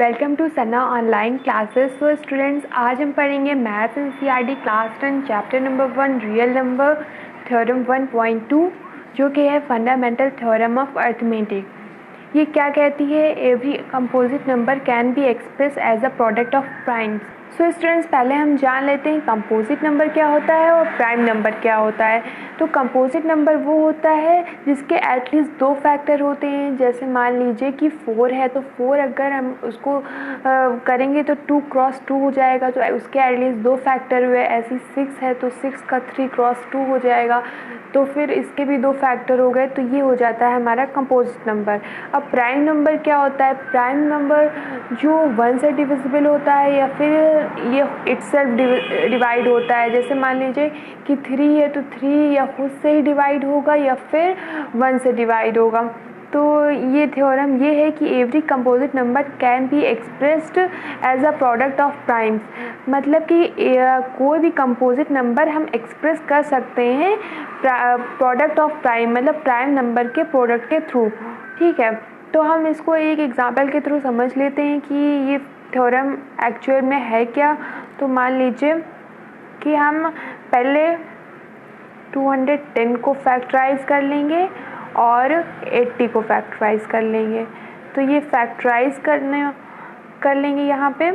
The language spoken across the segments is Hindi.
Welcome to Sana online classes. So students, आज हम पढ़ेंगे maths NCERT class 10 chapter number 1 real number theorem 1.2 जो कि है फंडामेंटल थ्योरम ऑफ अर्थमेटिक। ये क्या कहती है? Every composite number can be express as a product of primes. So students, पहले हम जान लेते हैं कंपोजिट नंबर क्या होता है और प्राइम नंबर क्या होता है। तो कंपोजिट नंबर वो होता है जिसके एटलीस्ट दो फैक्टर होते हैं। जैसे मान लीजिए कि 4 है तो 4 अगर हम उसको करेंगे तो 2 क्रॉस 2 हो जाएगा, तो उसके एटलीस्ट दो फैक्टर हुए। ऐसी 6 है तो 6 का 3 क्रॉस 2 हो जाएगा, तो फिर इसके भी दो फैक्टर हो गए, तो ये हो जाता है हमारा कंपोजिट नंबर। अब प्राइम नंबर क्या होता है? प्राइम नंबर जो 1 से डिविजिबल होता है या फिर ये इटसेल्फ डिवाइड होता है। जैसे मान लीजिए कि 3 है तो 3 या खुद से ही डिवाइड होगा या फिर 1 से डिवाइड होगा। तो ये थ्योरम ये है कि every composite number can be expressed as a product of primes. मतलब कि कोई भी कंपोजिट नंबर हम एक्सप्रेस कर सकते हैं प्रोडक्ट ऑफ प्राइम, मतलब प्राइम नंबर के प्रोडक्ट के थ्रू। ठीक है, तो हम इसको एक एग्जांपल के थ्रू समझ लेते हैं कि ये थ्योरम एक्चुअल में है क्या। तो मान लीजिए कि हम पहले 210 को फैक्टराइज कर लेंगे और 80 को फैक्टराइज कर लेंगे। तो ये फैक्टराइज कर लेंगे यहाँ पे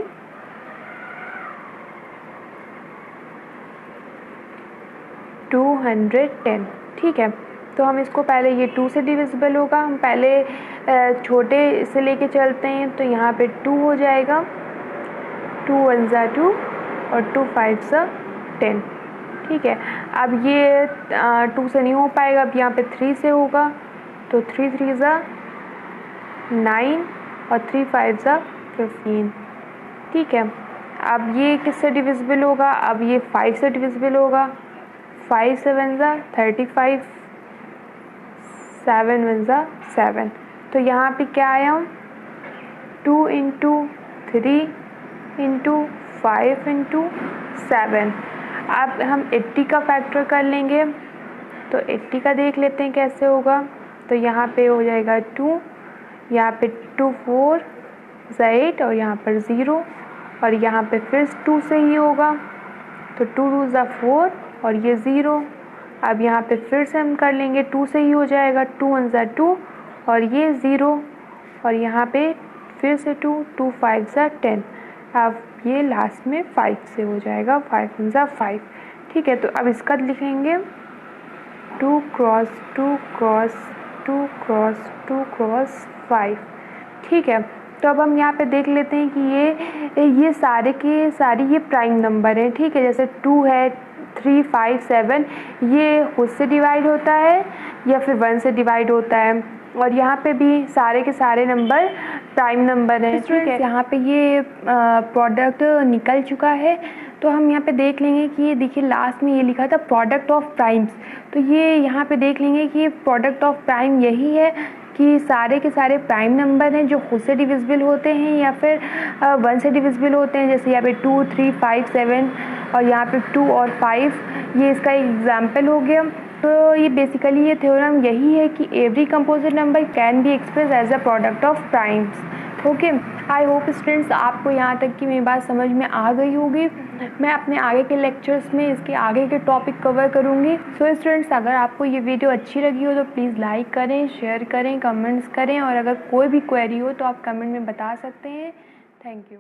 210। ठीक है, तो हम इसको पहले ये 2 से डिविजिबल होगा। हम पहले छोटे से लेके चलते हैं, तो यहाँ पे 2 हो जाएगा। 2 1 ज़ा 2 और 2 5 ज़ा 10। ठीक है, अब ये 2 से नहीं हो पाएगा, अब यहाँ पे 3 से होगा। तो 3 3 ज़ा 9 और 3 5 ज़ा 15। ठीक है, अब ये किससे डिविजिबल होगा? अब ये 5 से डिविजिबल होगा। 5 7 ज़ा 35, 7 1 ज़ा 7। तो यहाँ पे क्या आया? 2 इंटू 3 इंटू 5 इंटू 7। अब हम 80 का फैक्टर कर लेंगे, तो 80 का देख लेते हैं कैसे होगा। तो यहाँ पे हो जाएगा 2, यहाँ पे 2 4 ज़ा 8 और यहाँ पर 0, और यहाँ पे फिर 2 से ही होगा। तो 2 2 ज़ा 4 और ये 0। अब यहाँ पे फिर से हम कर लेंगे, 2 से ही हो जाएगा। 2 1 ज़ा 2 और ये 0, और यहाँ पे फिर से 2 2 5 ज़ा 10। अब ये लास्ट में 5 से हो जाएगा। 5 1 ज़ा 5। ठीक है, तो अब इसका लिखेंगे 2 क्रॉस 2 क्रॉस 2 क्रॉस 2 क्रॉस 5। ठीक है, तो अब हम यहाँ पे देख लेते हैं कि ये सारे के सारी ये प्राइम नंबर हैं। ठीक है, जैसे 2 है, 3 5 7 ये खुद से डिवाइड होता है या फिर 1 से डिवाइड होता है, और यहाँ पे भी सारे के सारे नंबर प्राइम नंबर हैं। ठीक है, यहाँ पे ये प्रोडक्ट निकल चुका है। तो हम यहाँ पे देख लेंगे कि ये देखिए लास्ट में ये लिखा था प्रोडक्ट ऑफ प्राइम्स। तो ये यहाँ पे देख लेंगे कि प्रोडक्ट ऑफ प्राइम यही है कि सारे के सारे प्राइम नंबर हैं जो खुद से डिविजिबल होते हैं या फिर 1 से डिविजिबल होते हैं। जैसे यहाँ पे 2 3 5 7 और यहाँ पे 2 और 5, ये इसका एग्जाम्पल हो गया। तो ये बेसिकली ये थ्योरम यही है कि every composite number can be express as a product of primes. Okay, I hope students आपको यहाँ तक की मेरी बात समझ में आ गई होगी। मैं अपने आगे के लेक्चर्स में इसके आगे के टॉपिक कवर करूँगी। सो स्टूडेंट्स, अगर आपको ये वीडियो अच्छी लगी हो तो प्लीज़ लाइक करें, शेयर करें, कमेंट्स करें, और अगर कोई भी क्वेरी हो तो आप कमेंट में बता सकते हैं। Thank you.